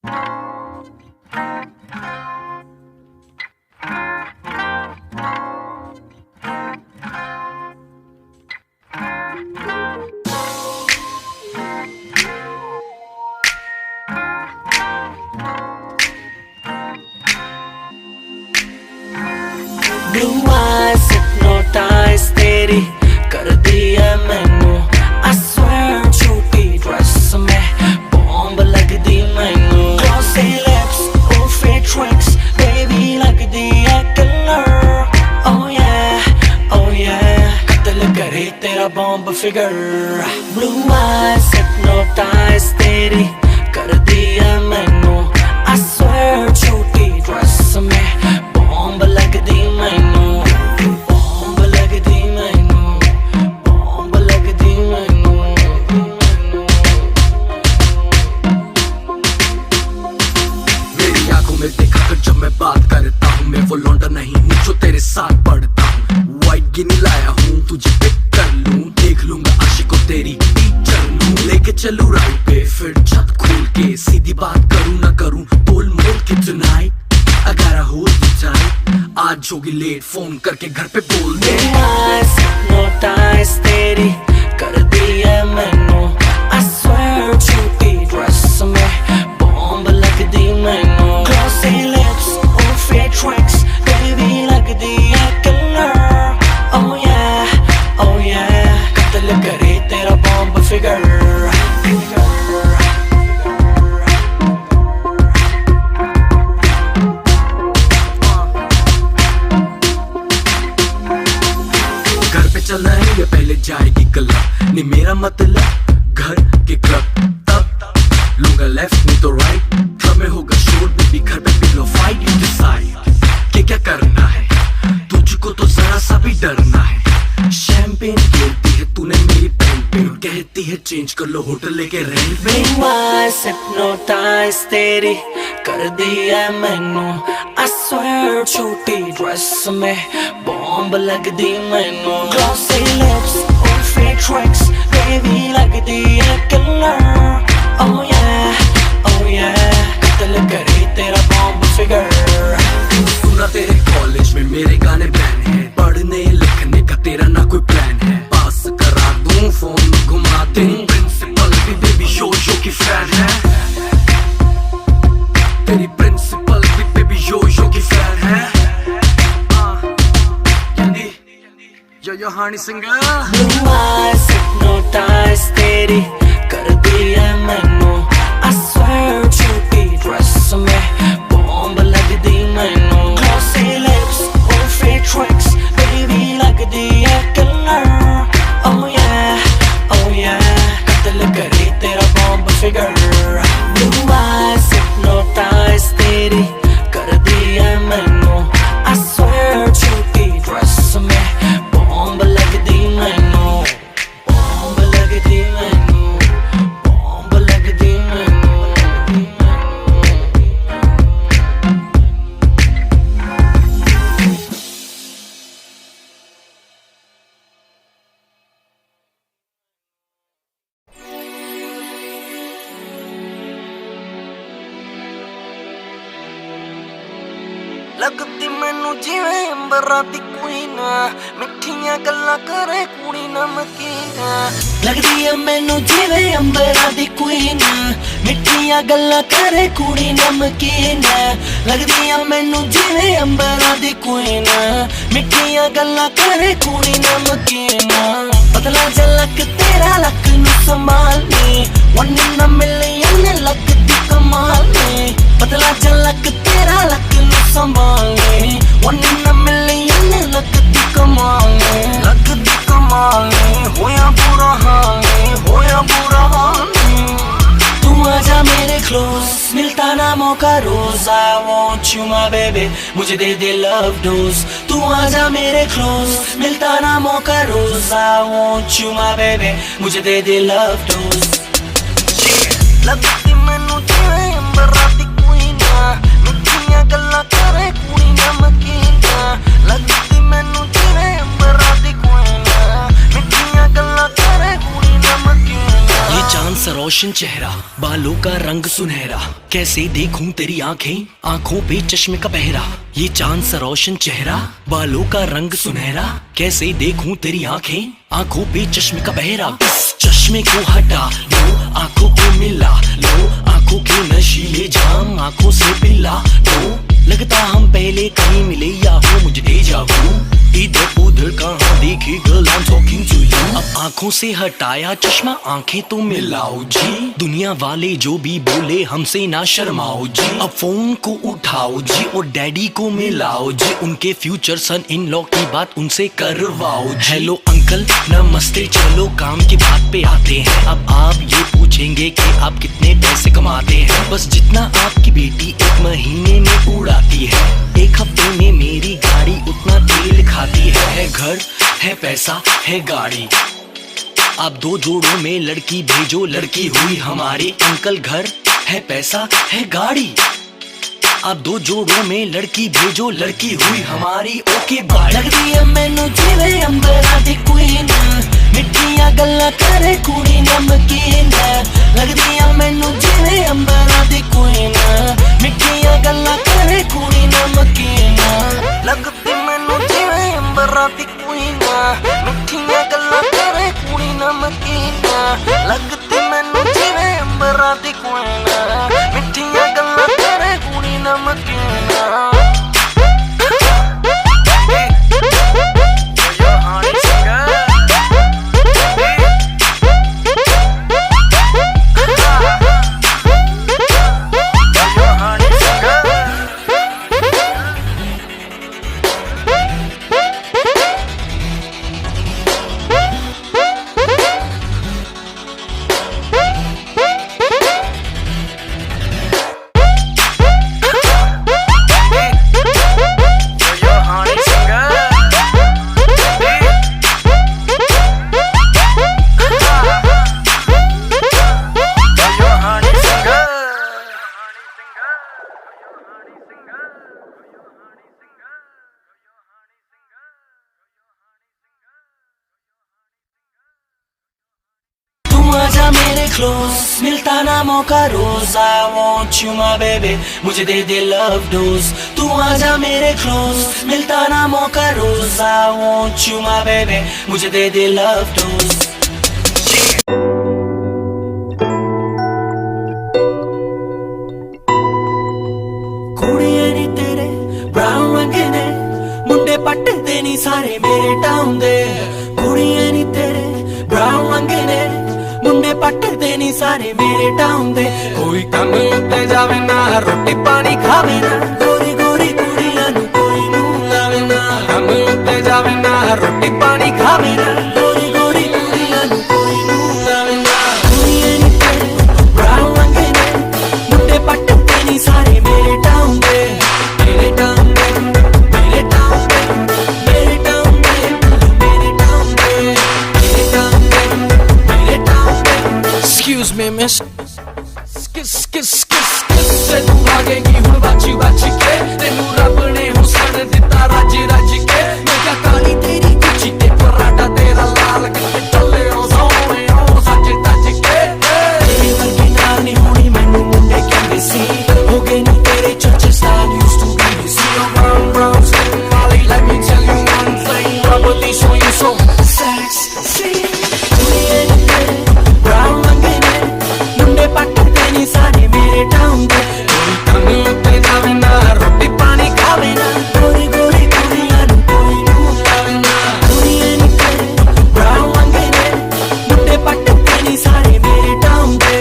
Blue eyes hypnotize तेरी कर दिया मैनू I swear छोटी ड्रेस में बॉम्ब लगदी मैनू Glossy lips और fake tricks baby लगदी है killer Oh yeah कत्ल करे तेरा bomb figure Blue eyes hypnotize तेरी कर दिया मैनू I swear छोटी ड्रेस में बॉम्ब लगदी मैनू बॉम्ब लगदी मैनू बॉम्ब लगदी मैनू मेरी आंखों में देखा कर जब मैं बात करता हूँ मैं वो लौंडा नहीं हूँ जो तेरे साथ पढ़ता हूँ वाइट गिनी लाया हूँ तुझे पिक कर लूँ देख लूंगा आशिकों तेरी टीचर लूँ लेके चलूँ राइट पे फिर छत खोल के सीधी बात करूँ ना करूँ बोल मोल के tonight I gotta hold you tight आज होगी लेट फोन करके घर पे बोल दे hypnotize तेरी कर दिया मैनू I swear छोटी ड्रेस में बॉम्ब लगदी मैनू Glossy lips और fake tricks baby लगदी है killer Oh yeah कत्ल करे तेरा बॉम्ब फिगर चलना है या पहले जाएगी क्लब नहीं मेरा मतलब घर के क्लब तब लूंगा लेफ्ट नहीं तो राइट क्लब में होगा शोर बेबी घर पे पिलो फाइट यू डिसाइड कि क्या करना है तुझको तो जरा सा भी डरना है शैंपेन गिरती है तूने मेरी पैंट पे कहती है चेंज कर लो होटल लेके रेंट पे hypnotize तेरी कर दिया मैनू I swear छोटी ड्रेस में बॉम्ब लगदी मैनू Glossy lips और fake tricks baby लगदी है killer Oh yeah कत्ल करे तेरा बॉम्ब फिगर सुना तेरे कॉलेज में मेरे गाने बैन है पढ़ने लिखने का तेरा ना कोई प्लान है पास करा दूं फोन घुमा दूं प्रिंसिपल भी बेबी शो की फैन है तेरी प्रिंसिपल भी बेबी शो की फैन है यो हानी सिंगर Blue eyes hypnotize तेरी कर दिया मैनू I swear छोटी ड्रेस में बॉम्ब लगदी मैनू Glossy lips और fake tricks baby लगदी है killer Oh yeah कत्ल करे तेरा bomb figure Blue eyes hypnotize तेरी कर दिया मैनू I swear छोटी ड्रेस में बॉम्ब लगदी मैनू बॉम्ब लगदी मैनू बॉम्ब लगदी मैनू लगदी मैनू जिवें अंबरां दी क्वीन मिठियां गल्लां करे कुड़ी नमकीन लगदी ऐ मैनू जिवें अंबरां दी क्वीन मिठियां गल्लां करे कुड़ी नमकीन लगदी ऐ मैनू जिवें अंबरां दी क्वीन मिठियां गल्लां करे कुड़ी नमकीन पतला झलक तेरा लक नू संभालनी 1 in a million लगदी कमाल नी पतला झलक तेरा लक नू संभालनी 1 in a million लगदी कमाल नी होया बुरा हाल नी तू आजा मेरे क्लोज मिलता ना मौका रोज I want you my baby मुझे दे दे love dose तू आजा मेरे क्लोज मिलता ना मौका रोज I want you my baby मुझे दे दे love dose लगदी मैनू जिवें अंबरां दी क्वीन मिठियां गल्लां करे कुड़ी नमकीन लगदी मैनू जिवें अंबरां दी क्वीन मिठियां गल्लां करे कुड़ी नमकीन ये चांद सरोश रोशन चेहरा, बालों का रंग सुनहरा, कैसे देखूं तेरी आंखें, आंखों पे चश्मे का पहरा। ये चांद सा रोशन चेहरा, बालों का रंग सुनहरा, कैसे देखूं तेरी आंखें, आंखों पे चश्मे का पहरा। इस चश्मे को हटा लो, आंखों को मिला लो, आंखों के नशीले जाम आंखों से पिला लो। लगता हम पहले कहीं मिले या हो मुझे डेजा वू, इधर उधर कहाँ देखी girl I am talking to you. अब आंखों से हटाया चश्मा, आंखें तो मिलाओ जी, दुनिया वाले जो भी बोले हमसे ना शर्माओ जी। अब फोन को उठाओ जी और डैडी को मिलाओ जी, उनके फ्यूचर सन इन लॉ की बात उनसे करवाओ जी। हेलो अंकल नमस्ते, चलो काम की बात पे आते हैं। अब आप ये पूछेंगे कि आप कितने पैसे कमाते हैं, बस जितना आपकी बेटी एक महीने में उड़ाती है, एक हफ्ते में मेरी गाड़ी उतना तेल खाती है। घर है पैसा है गाड़ी, आप दो जोड़ों में लड़की भेजो, लड़की हुई हमारी। अंकल घर है पैसा है गाड़ी, आप दो जोड़ों में लड़की भेजो, लड़की हुई हमारी। Okay bye. लगदी है मैनू जिवें अंबरां दी क्वीन, मिठियां गल्लां करे कुड़ी नमकीन। लगदी है मैनू जिवें अंबरां दी क्वीन, मिठियां गल्लां करे कुड़ी नमकीन। लगदी मैनू जिवें अंबरां दी क्वीन, मिठियां गल्लां करे कुड़ी नमकीन। लगदी मैनू जिवें अंबरां दी क्वीन, मिठियां गल्लां करे कुड़ी नमकीन। आजा मेरे क्लोज, मिलता ना मौका रोज। I want you my baby, मुझे दे दे लव डोज। तू आजा मेरे क्लोज, मिलता ना मौका रोज। I want you my baby, मुझे दे दे लव डोज। कुड़ियां नी तेरे ब्राउन रंग ने, मुंडे पट्टे नी सारे मेरे टाउन दे। कुड़ियां नी तेरे ब्राउन रंग ने, मुंडे पट्टे नी सारे मेरे टाउन दे। कोई कम उत्ते जावे ना, रोटी पानी खावे ना,